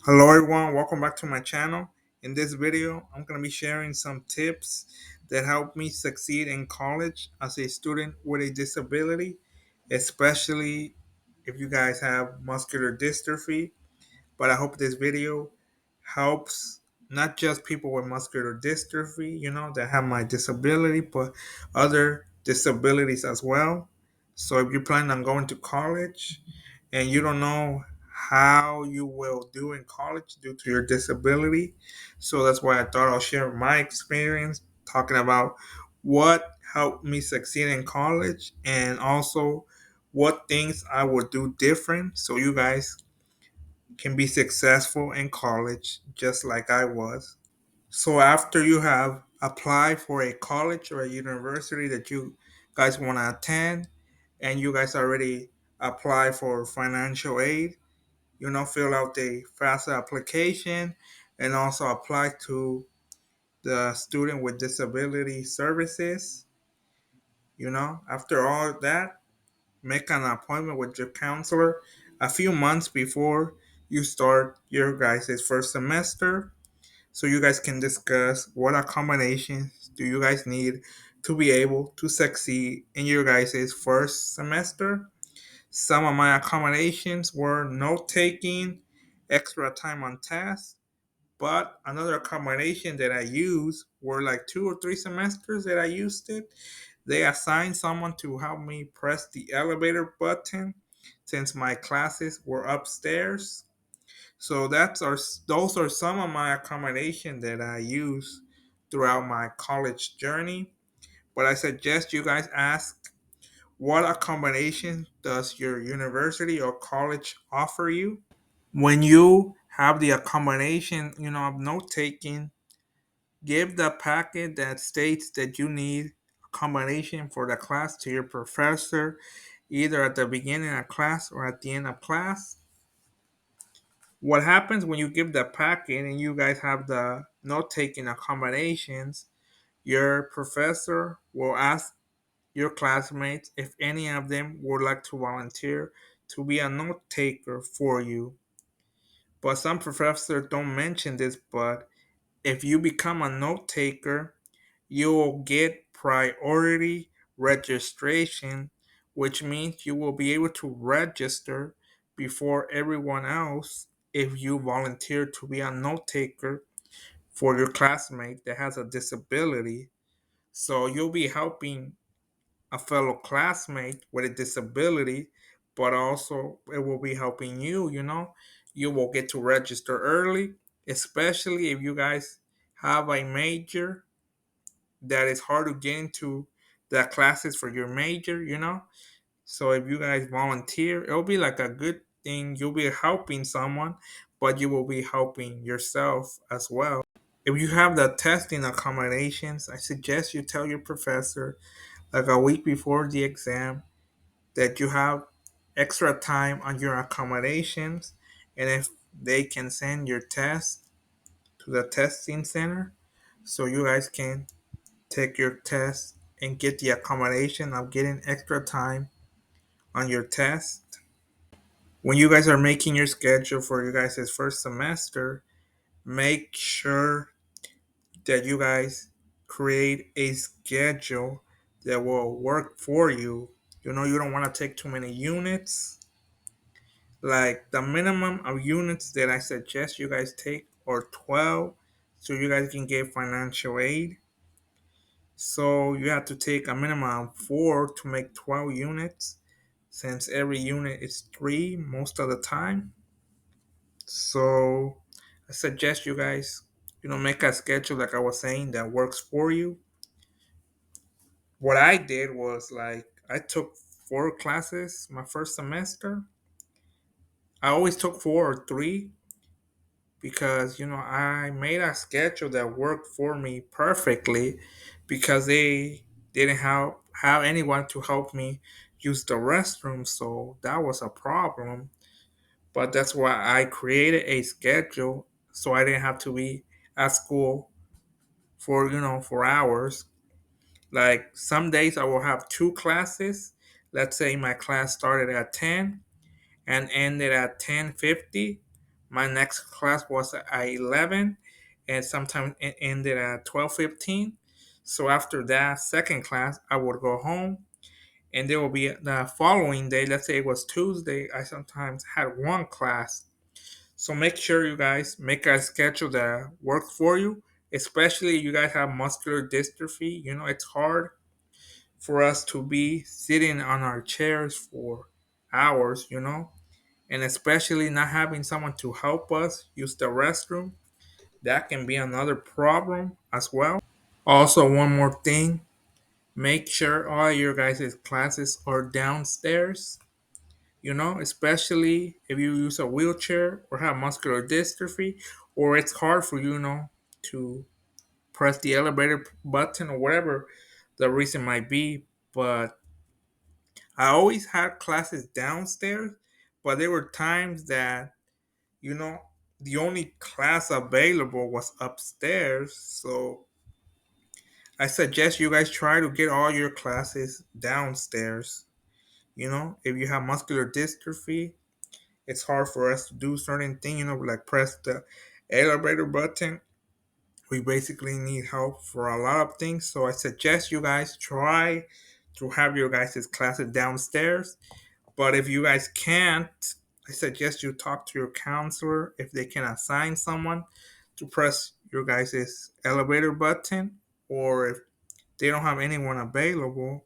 Hello everyone, welcome back to my channel. In this video, I'm going to be sharing some tips that help me succeed in college as a student with a disability, especially if you guys have muscular dystrophy. But I hope this video helps not just people with muscular dystrophy, that have my disability, but other disabilities as well. So if you plan on going to college and you don't know how you will do in college due to your disability, so that's why I thought I'll share my experience talking about what helped me succeed in college and also what things I would do different so you guys can be successful in college just like I was. So after you have applied for a college or a university that you guys want to attend and you guys already apply for financial aid, fill out the FAFSA application and also apply to the student with disability services. After all that, make an appointment with your counselor a few months before you start your guys' first semester so you guys can discuss what accommodations do you guys need to be able to succeed in your guys' first semester. Some of my accommodations were note taking, extra time on tasks, but another accommodation that I used were like 2 or 3 semesters that I used it. They assigned someone to help me press the elevator button since my classes were upstairs. So those are some of my accommodation that I use throughout my college journey. But I suggest you guys ask what accommodation does your university or college offer you? When you have the accommodation, of note taking, give the packet that states that you need accommodation for the class to your professor, either at the beginning of class or at the end of class. What happens when you give the packet and you guys have the note taking accommodations, your professor will ask your classmates if any of them would like to volunteer to be a note taker for you. But some professors don't mention this, but if you become a note taker, you will get priority registration, which means you will be able to register before everyone else if you volunteer to be a note taker for your classmate that has a disability. So you'll be helping a fellow classmate with a disability, but also it will be helping you. You will get to register early, especially if you guys have a major that is hard to get into the classes for your major. So if you guys volunteer, it'll be like a good thing. You'll be helping someone, but you will be helping yourself as well. If you have the testing accommodations, I suggest you tell your professor like a week before the exam that you have extra time on your accommodations, and if they can send your test to the testing center so you guys can take your test and get the accommodation of getting extra time on your test. When you guys are making your schedule for you guys' first semester, make sure that you guys create a schedule that will work for you. You don't want to take too many units. Like the minimum of units that I suggest you guys take are 12 so you guys can get financial aid. So you have to take a minimum of 4 to make 12 units since every unit is 3 most of the time. So I suggest you guys, make a schedule like I was saying that works for you. What I did was like I took 4 classes my first semester. I always took 4 or 3 because I made a schedule that worked for me perfectly because they didn't have anyone to help me use the restroom, so that was a problem. But that's why I created a schedule so I didn't have to be at school for hours. Like some days I will have 2 classes. Let's say my class started at 10 and ended at 10:50, My next class was at 11, and sometimes it ended at 12:15. So after that second class, I would go home, and there will be the following day. Let's say it was Tuesday. I sometimes had one class. So make sure you guys make a schedule that works for you, especially you guys have muscular dystrophy. It's hard for us to be sitting on our chairs for hours, and especially not having someone to help us use the restroom. That can be another problem as well. Also, one more thing, make sure all your guys' classes are downstairs, especially if you use a wheelchair or have muscular dystrophy, or it's hard for you, to press the elevator button or whatever the reason might be. But I always had classes downstairs, but there were times that, you know, the only class available was upstairs. So I suggest you guys try to get all your classes downstairs. If you have muscular dystrophy, it's hard for us to do certain things, like press the elevator button. We basically need help for a lot of things. So I suggest you guys try to have your guys' classes downstairs. But if you guys can't, I suggest you talk to your counselor if they can assign someone to press your guys' elevator button, or if they don't have anyone available,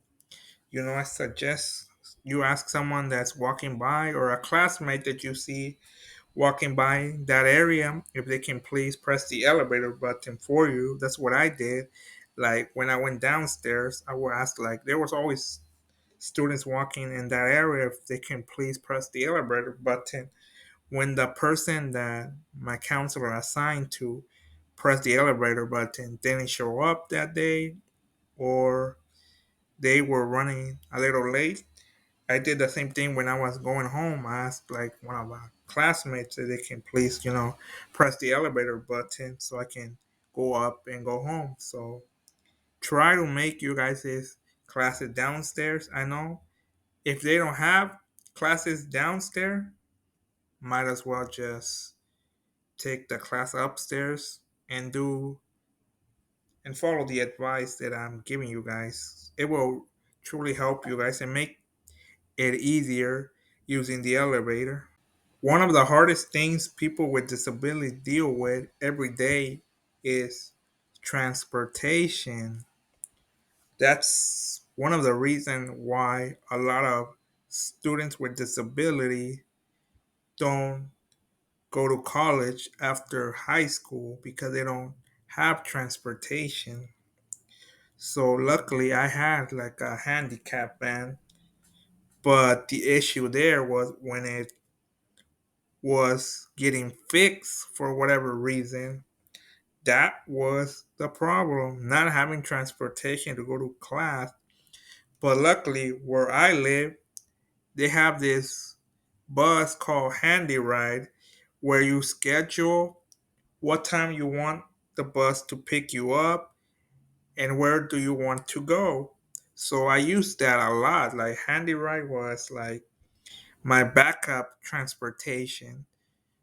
I suggest you ask someone that's walking by or a classmate that you see walking by that area if they can please press the elevator button for you. That's what I did. Like when I went downstairs, I would ask, like, there was always students walking in that area if they can please press the elevator button. When the person that my counselor assigned to press the elevator button didn't show up that day, or they were running a little late, I did the same thing when I was going home. I asked like one of my classmates if they can please, press the elevator button so I can go up and go home. So try to make you guys' classes downstairs. I know if they don't have classes downstairs, might as well just take the class upstairs and do and follow the advice that I'm giving you guys. It will truly help you guys and make it easier using the elevator. One of the hardest things people with disability deal with every day is transportation. That's one of the reasons why a lot of students with disability don't go to college after high school because they don't have transportation. So luckily I had like a handicap van, but the issue there was when it was getting fixed for whatever reason. That was the problem, not having transportation to go to class. But luckily, where I live, they have this bus called Handy Ride where you schedule what time you want the bus to pick you up and where do you want to go. So I used that a lot. Like Handy Ride was like my backup transportation.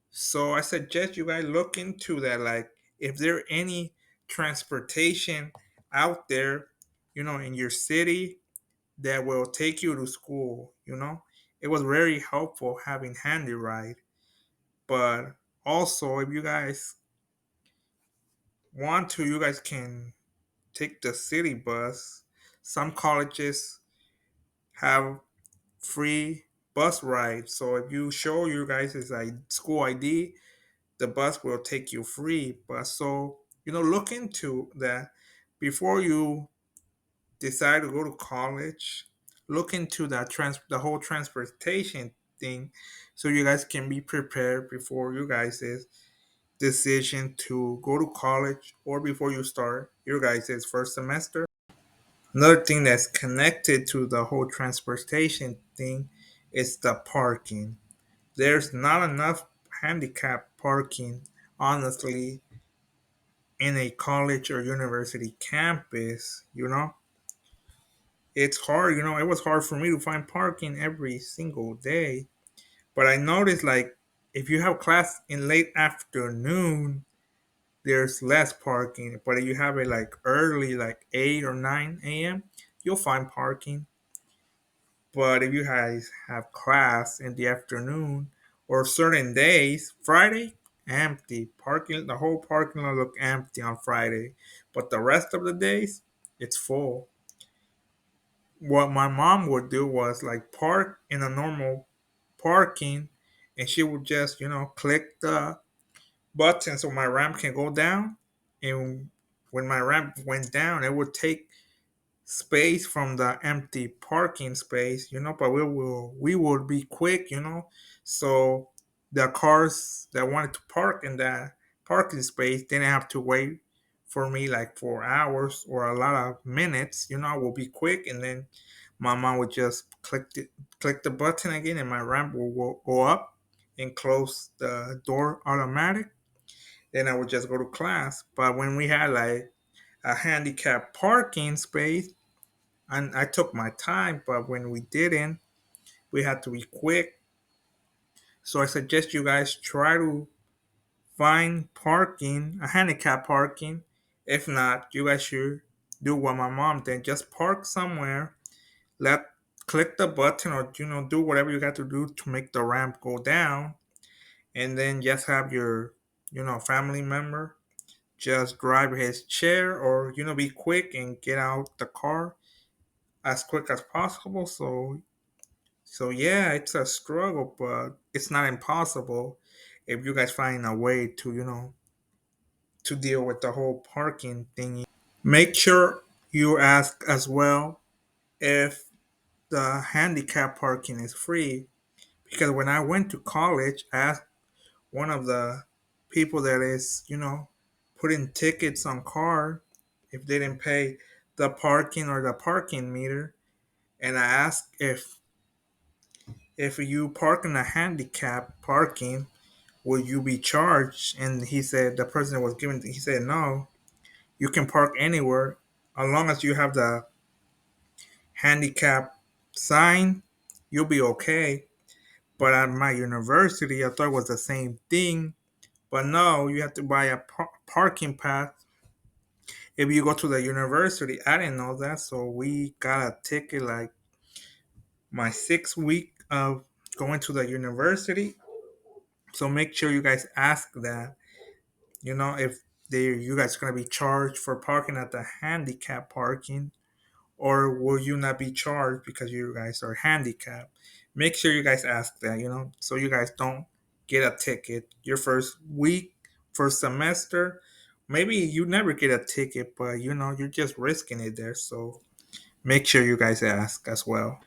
So I suggest you guys look into that. Like, if there any transportation out there, in your city that will take you to school, it was very helpful having Handy Ride. But also, if you guys want to, you guys can take the city bus. Some colleges have free bus rides. So if you show your guys' like school ID, the bus will take you free. But so, look into that before you decide to go to college. Look into the whole transportation thing, so you guys can be prepared before you guys' decision to go to college or before you start your guys' first semester. Another thing that's connected to the whole transportation thing is the parking. There's not enough handicap parking, honestly, in a college or university campus. It's hard. It was hard for me to find parking every single day. But I noticed, like, if you have class in late afternoon, there's less parking. But if you have it like early, like 8 or 9 a.m., you'll find parking. But if you guys have class in the afternoon or certain days, Friday, empty. Parking, the whole parking lot look empty on Friday. But the rest of the days, it's full. What my mom would do was like park in a normal parking, and she would just, click the button so my ramp can go down. And when my ramp went down, it would take space from the empty parking space, but we would be quick, so the cars that wanted to park in that parking space didn't have to wait for me like for hours or a lot of minutes. I will be quick, and then my mom would just click the button again, and my ramp will go up and close the door automatic. Then I would just go to class. But when we had like a handicap parking space, and I took my time, but when we didn't, we had to be quick. So I suggest you guys try to find parking, a handicap parking. If not, you guys should do what my mom did. Just park somewhere, let click the button, or do whatever you got to do to make the ramp go down, and then just have your family member just drive his chair, or be quick and get out the car as quick as possible. So yeah, it's a struggle, but it's not impossible if you guys find a way to to deal with the whole parking thing. Make sure you ask as well if the handicap parking is free, because when I went to college, I asked one of the people that is putting tickets on car if they didn't pay the parking or the parking meter, and I asked if you park in a handicap parking, will you be charged? And he said, the person that was giving, he said, no, you can park anywhere as long as you have the handicap sign, you'll be okay. But at my university, I thought it was the same thing. But no, you have to buy a parking pass if you go to the university. I didn't know that, so we got a ticket like my 6th week of going to the university. So make sure you guys ask that. If you guys gonna be charged for parking at the handicap parking, or will you not be charged because you guys are handicapped? Make sure you guys ask that, so you guys don't get a ticket your first week, first semester. Maybe you never get a ticket, but you're just risking it there. So make sure you guys ask as well.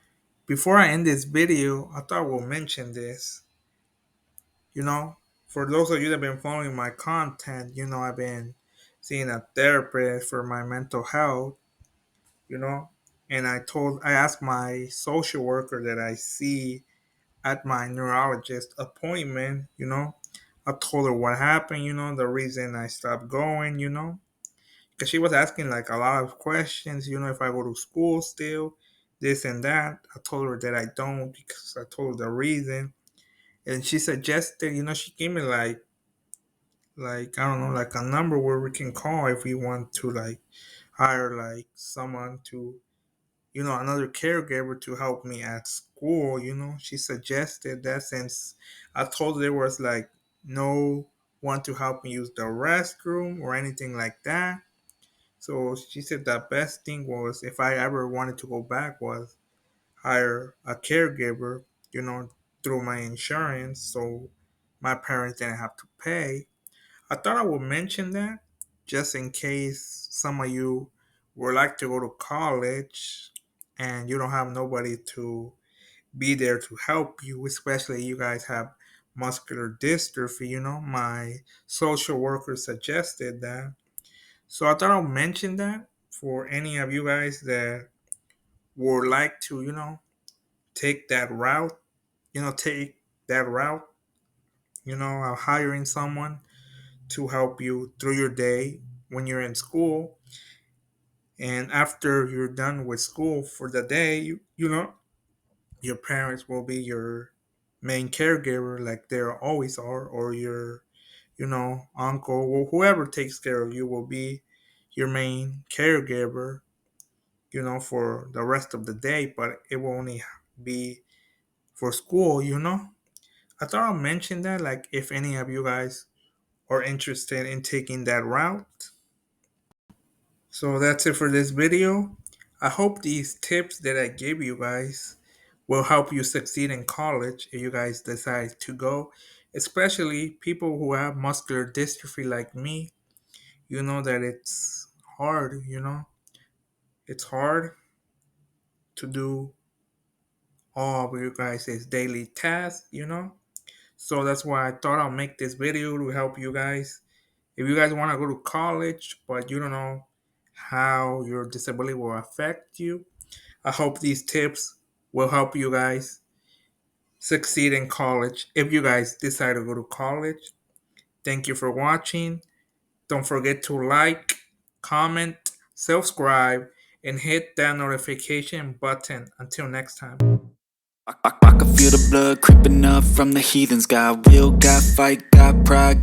Before I end this video, I thought we'll mention this. You know, for those of you that have been following my content, I've been seeing a therapist for my mental health, you know, and I asked my social worker that I see at my neurologist appointment, I told her what happened, the reason I stopped going, because she was asking like a lot of questions, if I go to school still, this and that. I told her that I don't, because I told her the reason, and she suggested, she gave me like I don't know, like a number where we can call if we want to like hire like someone to, another caregiver to help me at school. She suggested that, since I told her there was like no one to help me use the restroom or anything like that. So she said the best thing was, if I ever wanted to go back, was hire a caregiver, you know, through my insurance, so my parents didn't have to pay. I thought I would mention that just in case some of you would like to go to college and you don't have nobody to be there to help you, especially you guys have muscular dystrophy. My social worker suggested that. So I thought I'll mention that for any of you guys that would like to, take that route, take that route, hiring someone to help you through your day when you're in school. And after you're done with school for the day, your parents will be your main caregiver like they always are, or your, uncle or whoever takes care of you will be your main caregiver, for the rest of the day, but it will only be for school. I thought I'll mention that, like, if any of you guys are interested in taking that route. So that's it for this video. I hope these tips that I gave you guys will help you succeed in college if you guys decide to go, especially people who have muscular dystrophy like me. You know that it's hard. It's hard to do all of you guys' daily tasks. So that's why I thought I'll make this video to help you guys. If you guys want to go to college, but you don't know how your disability will affect you, I hope these tips will help you guys succeed in college if you guys decide to go to college. Thank you for watching. Don't forget to like, comment, subscribe, and hit that notification button. Until next time. I can feel the blood creeping up from the heathens. Got will, got fight, got pride.